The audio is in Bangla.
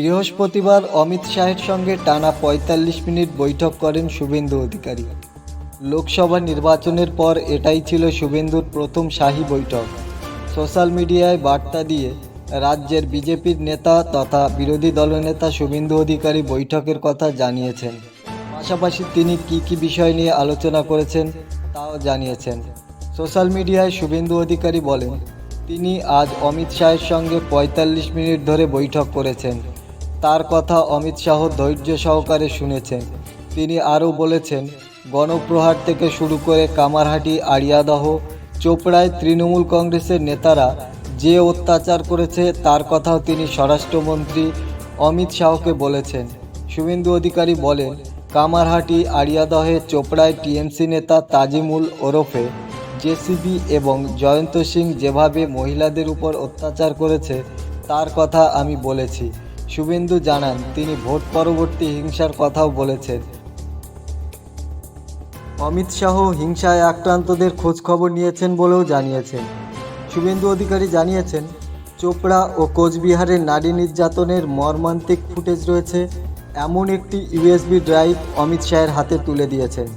বৃহস্পতিবার অমিত শাহের সঙ্গে টানা ৪৫ মিনিট বৈঠক করেন শুভেন্দু অধিকারী। লোকসভা নির্বাচনের পর এটাই ছিল শুভেন্দুর প্রথম শাহী বৈঠক। সোশ্যাল মিডিয়ায় বার্তা দিয়ে রাজ্যের বিজেপির নেতা তথা বিরোধী দলনেতা শুভেন্দু অধিকারী বৈঠকের কথা জানিয়েছেন। পাশাপাশি তিনি কী বিষয় নিয়ে আলোচনা করেছেন তাও জানিয়েছেন। সোশ্যাল মিডিয়ায় শুভেন্দু অধিকারী বলেন, তিনি আজ অমিত শাহের সঙ্গে ৪৫ মিনিট ধরে বৈঠক করেছেন। তার কথা অমিত শাহ ধৈর্য সহকারে শুনেছেন। তিনি আরও বলেছেন, গণপ্রহার থেকে শুরু করে কামারহাটি, আড়িয়াদহ, চোপড়ায় তৃণমূল কংগ্রেসের নেতারা যে অত্যাচার করেছে তার কথাও তিনি স্বরাষ্ট্রমন্ত্রী অমিত শাহকে বলেছেন। শুভেন্দু অধিকারী বলেন, কামারহাটি, আড়িয়াদহে, চোপড়ায় টিএমসি নেতা তাজিমুল ওরফে জেসিবি এবং জয়ন্ত সিং যেভাবে মহিলাদের উপর অত্যাচার করেছে তার কথা আমি বলেছি। শুভেন্দু জানান, তিনি ভোট পরবর্তী হিংসার কথাও বলেছেন। অমিত শাহ হিংসায় আক্রান্তদের খোঁজখবর নিয়েছেন বলেও জানিয়েছেন। শুভেন্দু অধিকারী জানিয়েছেন, চোপড়া ও কোচবিহারের নারী নির্যাতনের মর্মান্তিক ফুটেজ রয়েছে। এমন একটি ইউএসবি ড্রাইভ অমিত শাহের হাতে তুলে দিয়েছেন।